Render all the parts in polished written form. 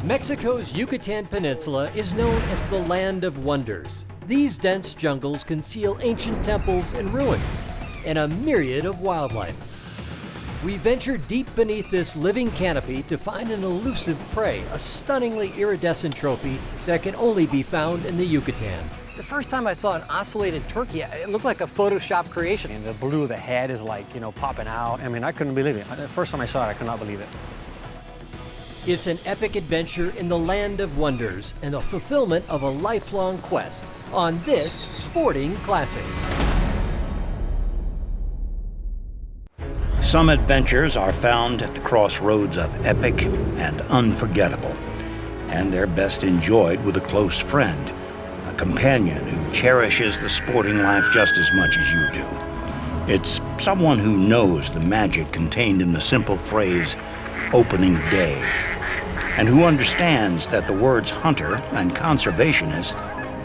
Mexico's Yucatan Peninsula is known as the Land of Wonders. These dense jungles conceal ancient temples and ruins, and a myriad of wildlife. We venture deep beneath this living canopy to find an elusive prey, a stunningly iridescent trophy that can only be found in the Yucatan. The first time I saw an ocellated turkey, it looked like a Photoshop creation. And the blue of the head is like, popping out. I mean, I couldn't believe it. The first time I saw it, I could not believe it. It's an epic adventure in the Land of Wonders and the fulfillment of a lifelong quest on this Sporting Classics. Some adventures are found at the crossroads of epic and unforgettable, and they're best enjoyed with a close friend, a companion who cherishes the sporting life just as much as you do. It's someone who knows the magic contained in the simple phrase, opening day, and who understands that the words hunter and conservationist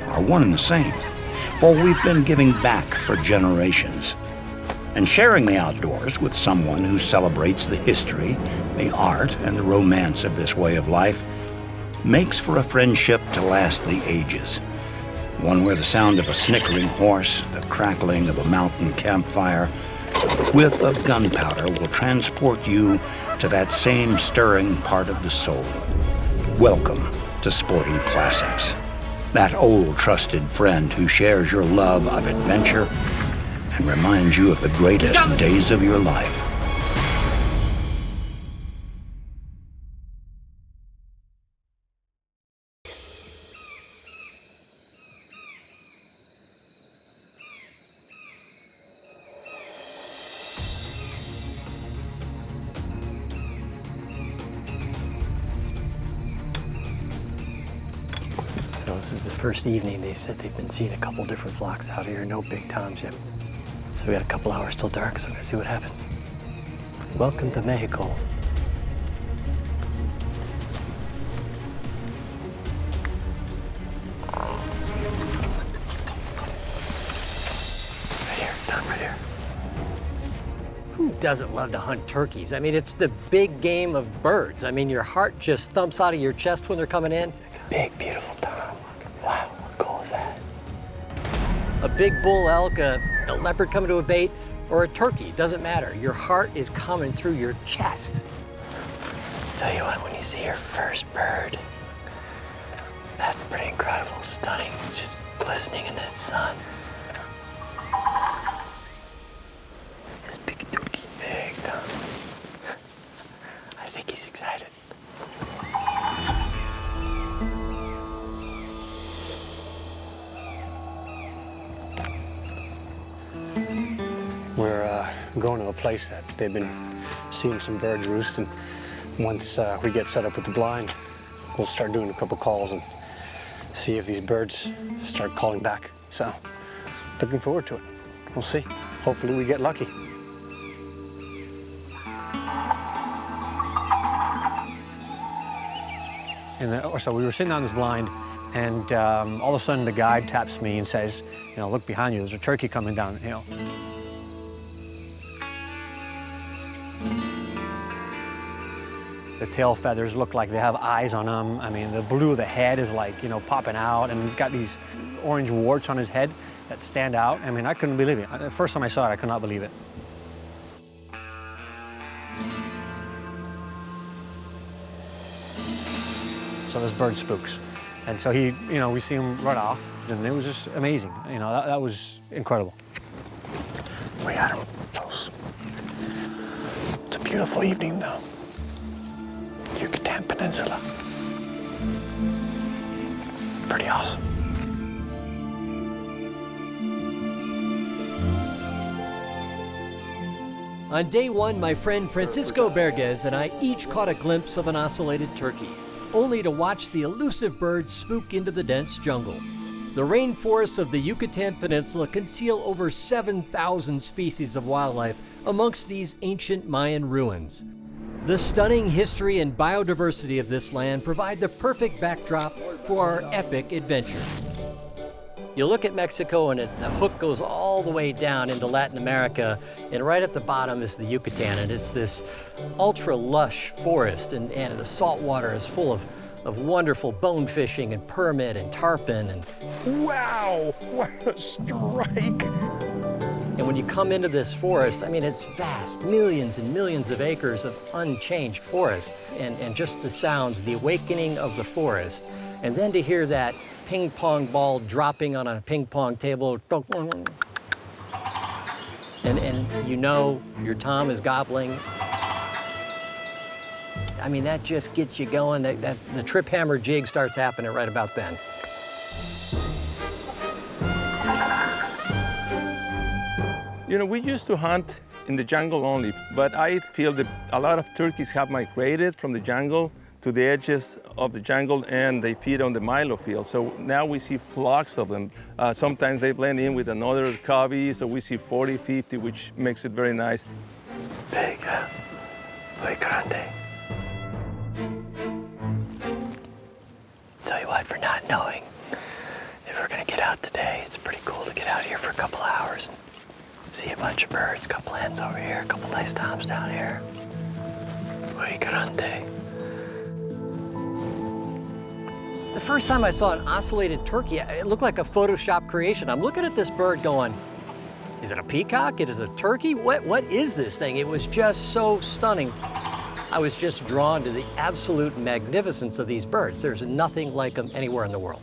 are one and the same. For we've been giving back for generations and sharing the outdoors with someone who celebrates the history, the art, and the romance of this way of life makes for a friendship to last the ages. One where the sound of a snickering horse, the crackling of a mountain campfire, the whiff of gunpowder will transport you to that same stirring part of the soul. Welcome to Sporting Classics. That old trusted friend who shares your love of adventure and reminds you of the greatest days of your life. So this is the first evening. They've said they've been seeing a couple different flocks out here, no big toms yet. So we got a couple hours till dark, so we're gonna see what happens. Welcome to Mexico. Right here, Tom, right here. Who doesn't love to hunt turkeys? I mean, it's the big game of birds. I mean, your heart just thumps out of your chest when they're coming in. Big, beautiful tom. Wow, what cool is that? A big bull elk, a leopard coming to a bait, or a turkey, doesn't matter. Your heart is coming through your chest. Tell you what, when you see your first bird, that's pretty incredible, stunning, just glistening in that sun. This big turkey, big Tom. I think he's excited. We're going to a place that they've been seeing some birds roost, and once we get set up with the blind, we'll start doing a couple calls and see if these birds start calling back. So, looking forward to it. We'll see. Hopefully we get lucky. And so we were sitting on this blind, and all of a sudden the guide taps me and says, look behind you, there's a turkey coming down the hill. The tail feathers look like they have eyes on them. I mean, the blue of the head is like, popping out, and he's got these orange warts on his head that stand out. I mean, I couldn't believe it. The first time I saw it, I could not believe it. So this bird spooks. And so we see him run off, and it was just amazing. That was incredible. We had him close. It's a beautiful evening, though. Yucatan Peninsula. Pretty awesome. On day one, my friend Francisco Berges and I each caught a glimpse of an ocellated turkey, only to watch the elusive bird spook into the dense jungle. The rainforests of the Yucatan Peninsula conceal over 7,000 species of wildlife amongst these ancient Mayan ruins. The stunning history and biodiversity of this land provide the perfect backdrop for our epic adventure. You look at Mexico and the hook goes all the way down into Latin America, and right at the bottom is the Yucatan, and it's this ultra lush forest, and the salt water is full of wonderful bone fishing and permit and tarpon. And Wow, what a strike. And when you come into this forest, I mean, it's vast, millions and millions of acres of unchanged forest, and just the sounds, the awakening of the forest. And then to hear that ping pong ball dropping on a ping pong table, and you know your tom is gobbling. I mean, that just gets you going. The trip hammer jig starts happening right about then. You know, we used to hunt in the jungle only, but I feel that a lot of turkeys have migrated from the jungle to the edges of the jungle, and they feed on the milo field. So now we see flocks of them. Sometimes they blend in with another covey, so we see 40, 50, which makes it very nice. Vega, muy grande. Tell you what, for not knowing if we're gonna get out today, it's pretty cool to get out here for a couple hours and see a bunch of birds, a couple hens over here, a couple nice toms down here. Muy grande. The first time I saw an ocellated turkey, it looked like a Photoshop creation. I'm looking at this bird going, is it a peacock? It is a turkey? What is this thing? It was just so stunning. I was just drawn to the absolute magnificence of these birds. There's nothing like them anywhere in the world.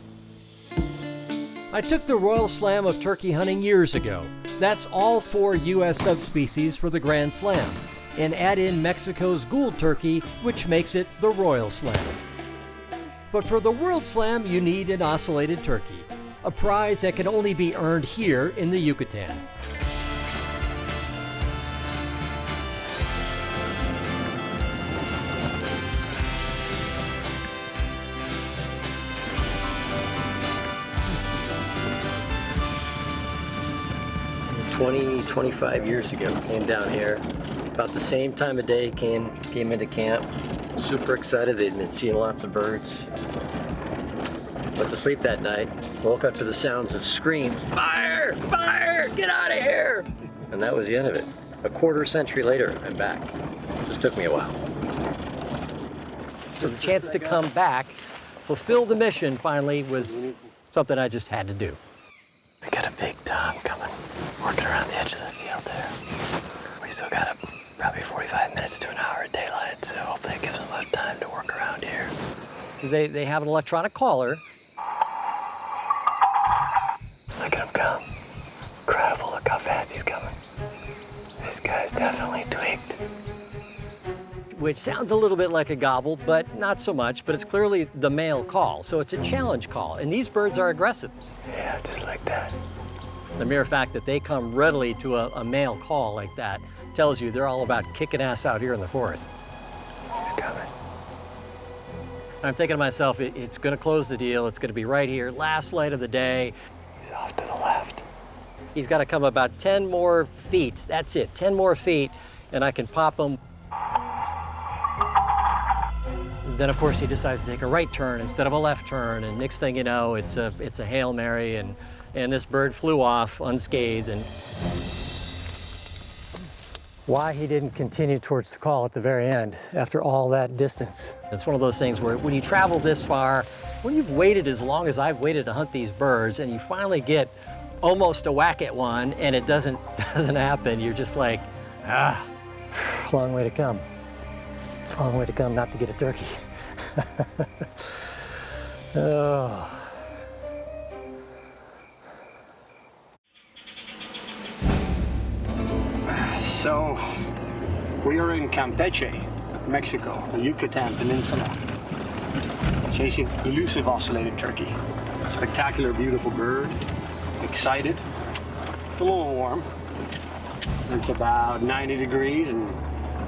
I took the Royal Slam of turkey hunting years ago. That's all 4 U.S. subspecies for the Grand Slam. And add in Mexico's Gould turkey, which makes it the Royal Slam. But for the World Slam, you need an ocellated turkey, a prize that can only be earned here in the Yucatan. "20, 25 years ago, came down here. About the same time of day, came into camp. Super excited, they'd been seeing lots of birds. Went to sleep that night, woke up to the sounds of screams, fire, fire, get out of here! And that was the end of it. A quarter century later, I'm back. It just took me a while. So the chance to come back, fulfill the mission finally, was something I just had to do. We got a big tom coming, working around the edge of the field there. We still got probably 45 minutes to an hour of daylight, so hopefully it gives them enough time to work around here. Because they have an electronic caller. Look at him come. Incredible, look how fast he's coming. This guy's definitely tweaked. Which sounds a little bit like a gobble, but not so much, but it's clearly the male call, so it's a challenge call, and these birds are aggressive. Yeah, just like that. The mere fact that they come readily to a male call like that tells you they're all about kicking ass out here in the forest. He's coming. I'm thinking to myself, it's gonna close the deal, it's gonna be right here, last light of the day. He's off to the left. He's gotta come about 10 more feet, that's it, 10 more feet, and I can pop him. Then of course he decides to take a right turn instead of a left turn, and next thing you know, it's a Hail Mary, and this bird flew off unscathed. And why he didn't continue towards the call at the very end after all that distance. It's one of those things where when you travel this far, when you've waited as long as I've waited to hunt these birds, and you finally get almost a whack at one and it doesn't happen, you're just like, long way to come. Long way to come not to get a turkey. Oh. So, we are in Campeche, Mexico, the Yucatan Peninsula, chasing elusive ocellated turkey. Spectacular, beautiful bird. Excited. It's a little warm. It's about 90 degrees and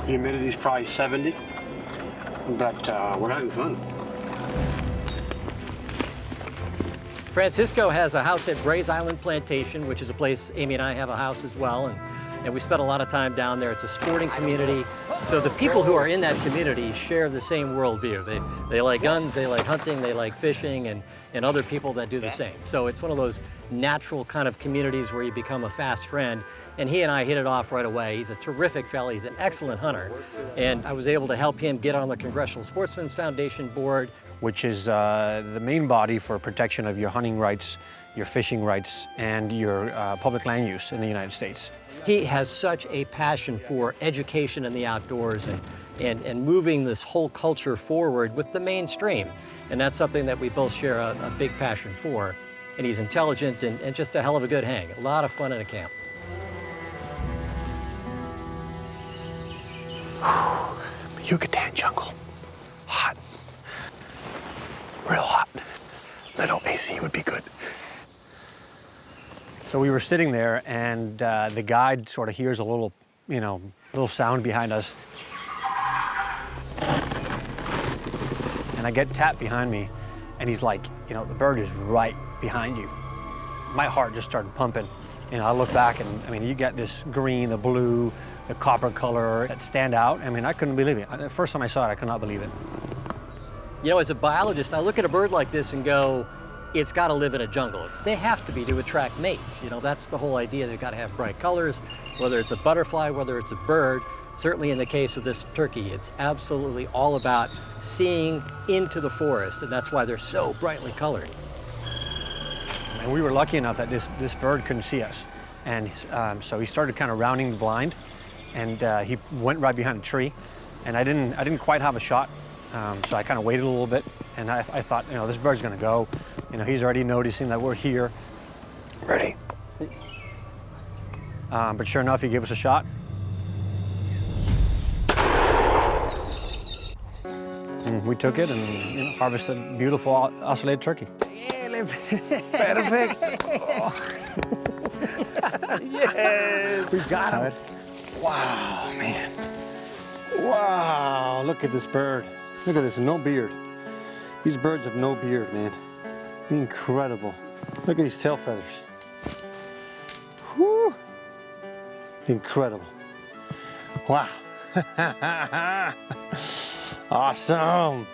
humidity's probably 70. But we're having fun. Francisco has a house at Bray's Island Plantation, which is a place Amy and I have a house as well. and we spent a lot of time down there. It's a sporting community, so the people who are in that community share the same worldview. They like guns, they like hunting, they like fishing, and other people that do the same. So it's one of those natural kind of communities where you become a fast friend, and he and I hit it off right away. He's a terrific fella, he's an excellent hunter, and I was able to help him get on the Congressional Sportsmen's Foundation board, which is the main body for protection of your hunting rights, your fishing rights, and your public land use in the United States. He has such a passion for education in the outdoors and moving this whole culture forward with the mainstream. And that's something that we both share a big passion for. And he's intelligent and just a hell of a good hang. A lot of fun in a camp. Yucatan jungle. Hot. Real hot. Little AC would be good. So we were sitting there, and the guide sort of hears a little, little sound behind us. And I get tapped behind me, and he's like, the bird is right behind you. My heart just started pumping. I look back, and I mean, you get this green, the blue, the copper color that stand out. I mean, I couldn't believe it. The first time I saw it, I could not believe it. As a biologist, I look at a bird like this and go, it's got to live in a jungle. They have to be to attract mates. That's the whole idea. They've got to have bright colors, whether it's a butterfly, whether it's a bird. Certainly in the case of this turkey, it's absolutely all about seeing into the forest, and that's why they're so brightly colored. And we were lucky enough that this bird couldn't see us. And so he started kind of rounding the blind, and he went right behind a tree. And I didn't quite have a shot, so I kind of waited a little bit, and I thought, this bird's gonna go. He's already noticing that we're here. Ready? But sure enough, he gave us a shot. And we took it and harvested a beautiful ocellated turkey. Perfect. Yes, we got it. Wow, man. Wow, look at this bird. Look at this, no beard. These birds have no beard, man. Incredible. Look at these tail feathers. Whew. Incredible. Wow. Awesome.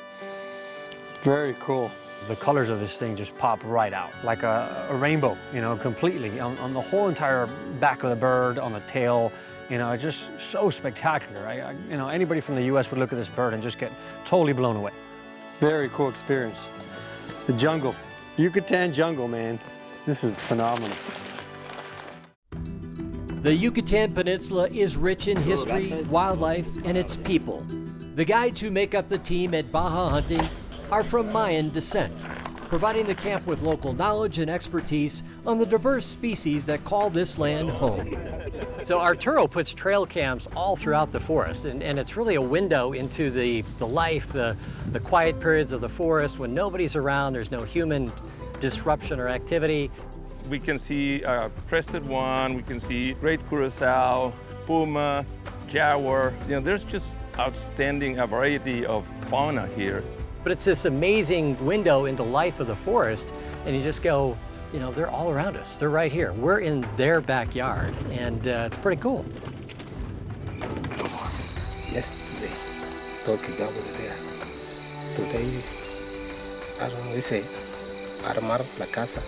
Very cool. The colors of this thing just pop right out, like a rainbow, completely on the whole entire back of the bird, on the tail. It's just so spectacular. Anybody from the U.S. would look at this bird and just get totally blown away. Very cool experience. The jungle, Yucatan jungle, man. This is phenomenal. The Yucatan Peninsula is rich in history, wildlife, and its people. The guides who make up the team at Baja Hunting are from Mayan descent, providing the camp with local knowledge and expertise on the diverse species that call this land home. So Arturo puts trail cams all throughout the forest, and it's really a window into the life, the quiet periods of the forest when nobody's around, there's no human disruption or activity. We can see crested one, we can see great curassow, puma, jaguar. There's just outstanding variety of fauna here. But it's this amazing window into life of the forest, and you just go, they're all around us. They're right here. We're in their backyard, and it's pretty cool. Yesterday, turkey got over there. Today, I don't know, they say, armar la casa.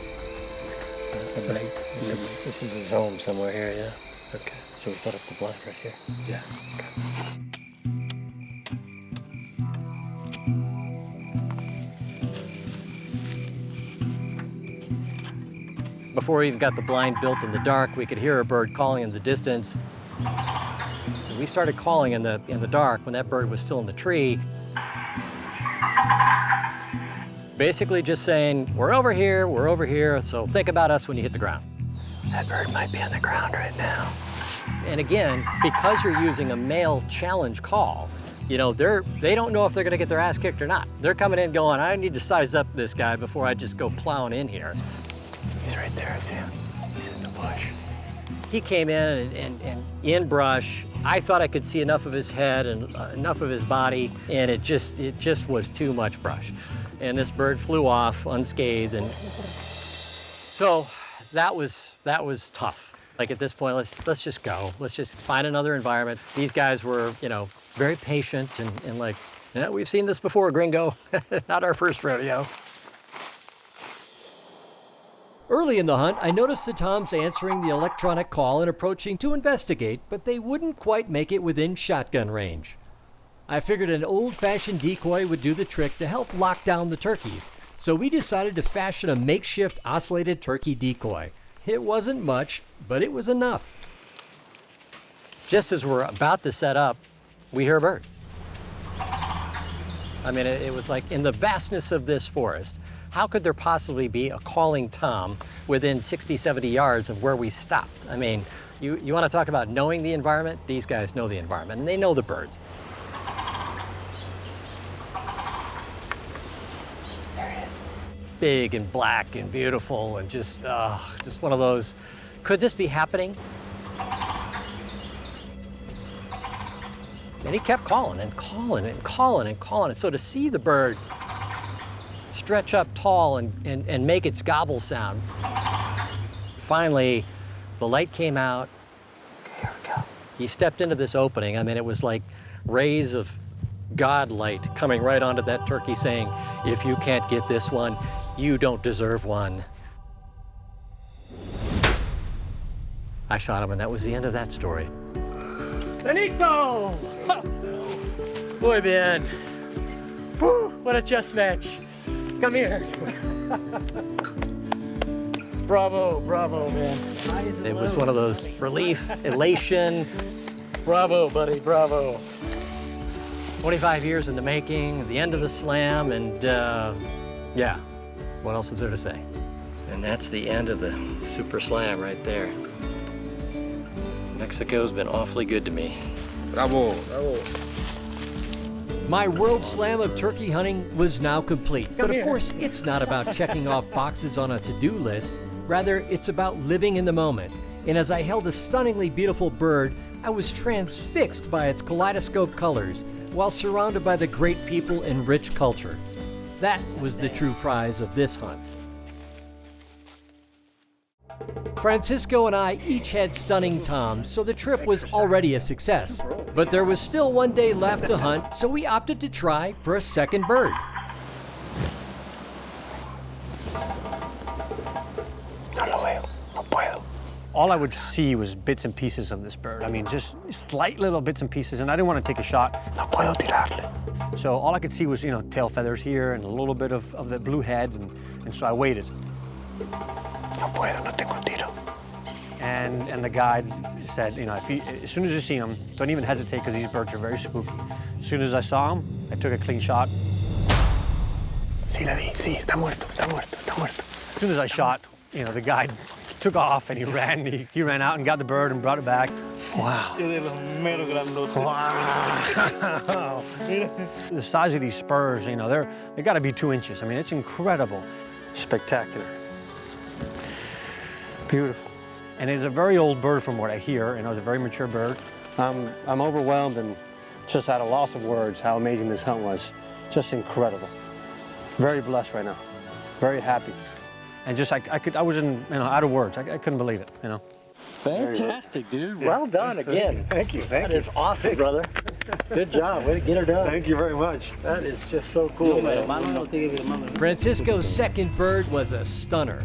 So this is his home somewhere here, yeah? Okay, so we set up the blind right here. Yeah. Okay. Before we even got the blind built in the dark, we could hear a bird calling in the distance. And we started calling in the dark when that bird was still in the tree. Basically just saying, we're over here, so think about us when you hit the ground. That bird might be on the ground right now. And again, because you're using a male challenge call, they don't know if they're gonna get their ass kicked or not. They're coming in going, I need to size up this guy before I just go plowing in here. He's right there, I see him. He's in the bush. He came in and in brush. I thought I could see enough of his head and enough of his body, and it just was too much brush. And this bird flew off unscathed, and so that was tough. Like at this point, let's just go. Let's just find another environment. These guys were, you know, very patient and like, yeah, we've seen this before, gringo. Not our first rodeo. Early in the hunt, I noticed the toms answering the electronic call and approaching to investigate, but they wouldn't quite make it within shotgun range. I figured an old-fashioned decoy would do the trick to help lock down the turkeys, so we decided to fashion a makeshift ocellated turkey decoy. It wasn't much, but it was enough. Just as we're about to set up, we hear a bird. I mean, it was like in the vastness of this forest, how could there possibly be a calling tom within 60, 70 yards of where we stopped? I mean, you want to talk about knowing the environment? These guys know the environment, and they know the birds. There he is. Big and black and beautiful and just one of those, could this be happening? And he kept calling and calling and calling and calling. And so to see the bird stretch up tall and make its gobble sound. Finally, the light came out. Okay, here we go. He stepped into this opening. I mean, it was like rays of God light coming right onto that turkey saying, if you can't get this one, you don't deserve one. I shot him, and that was the end of that story. Benito! Muy bien. Whew, what a chess match. Come here. Bravo, bravo, man. It was one of those relief, elation. Bravo, buddy, bravo. 25 years in the making, the end of the slam, and yeah, what else is there to say? And that's the end of the Super Slam right there. Mexico's been awfully good to me. Bravo, bravo. My World Slam of turkey hunting was now complete. But of course, it's not about checking off boxes on a to-do list. Rather, it's about living in the moment. And as I held a stunningly beautiful bird, I was transfixed by its kaleidoscope colors while surrounded by the great people and rich culture. That was the true prize of this hunt. Francisco and I each had stunning toms, so the trip was already a success. But there was still one day left to hunt, so we opted to try for a second bird. All I would see was bits and pieces of this bird. I mean, just slight little bits and pieces, and I didn't want to take a shot. No puedo tirarle. So all I could see was, you know, tail feathers here and a little bit of the blue head, and so I waited. No puedo, no tengo tiro. And the guide said, you know, as soon as you see them, don't even hesitate because these birds are very spooky. As soon as I saw them, I took a clean shot. Sí, le di. Sí, está muerto, está muerto, está muerto. As soon as I shot, you know, the guide took off and he ran. He ran out and got the bird and brought it back. Wow. Wow. The size of these spurs, you know, they got to be 2 inches. I mean, it's incredible. Spectacular. Beautiful. And it's a very old bird from what I hear, and it was a very mature bird. I'm overwhelmed and just at a loss of words how amazing this hunt was. Just incredible. Very blessed right now. Very happy. And just I was in, you know, out of words. I couldn't believe it, you know. Fantastic, dude. Well done again. Thank you, thank you. That is awesome, brother. Good job. Way to get her done. Thank you very much. That is just so cool, man. Francisco's second bird was a stunner.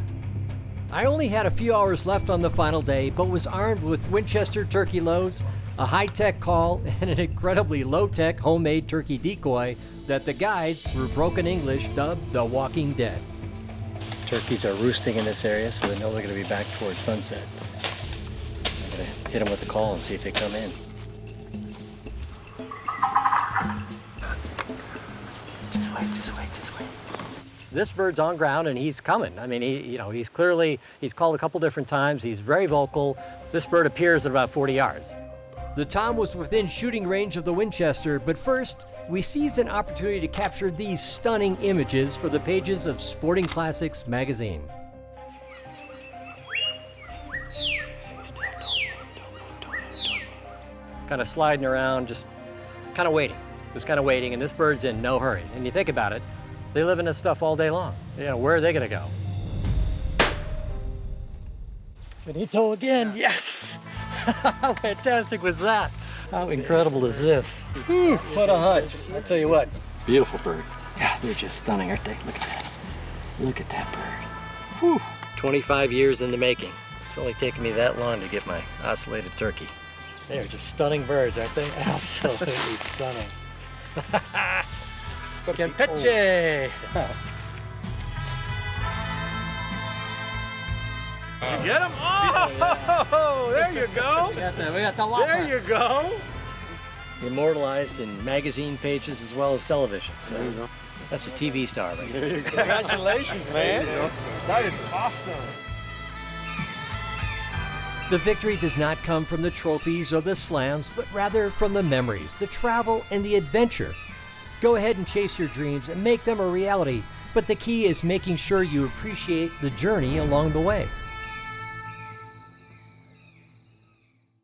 I only had a few hours left on the final day, but was armed with Winchester turkey loads, a high-tech call, and an incredibly low-tech homemade turkey decoy that the guides, through broken English, dubbed the Walking Dead. Turkeys are roosting in this area, so they know they're going to be back towards sunset. I'm going to hit them with the call and see if they come in. Just wait, just wait, just wait. This bird's on ground and he's coming. I mean, he's called a couple different times. He's very vocal. This bird appears at about 40 yards. The tom was within shooting range of the Winchester, but first, we seized an opportunity to capture these stunning images for the pages of Sporting Classics magazine. Kind of sliding around, just kind of waiting. Just kind of waiting, and this bird's in no hurry. And you think about it, they live in this stuff all day long. You know, where are they gonna go? Finito again, yes! How fantastic was that? How incredible is this? Whew, what a hunt. I tell you what, beautiful bird. Yeah, they're just stunning, aren't they? Look at that. Look at that bird. Whew. 25 years in the making. It's only taken me that long to get my ocellated turkey. They are just stunning birds, aren't they? Absolutely stunning. Campeche! You get him? Oh, there you go. We got the whopper. There you go. Immortalized in magazine pages as well as television. So there you go. That's a TV star right there. Congratulations, man. That is awesome. The victory does not come from the trophies or the slams, but rather from the memories, the travel, and the adventure. Go ahead and chase your dreams and make them a reality, but the key is making sure you appreciate the journey along the way.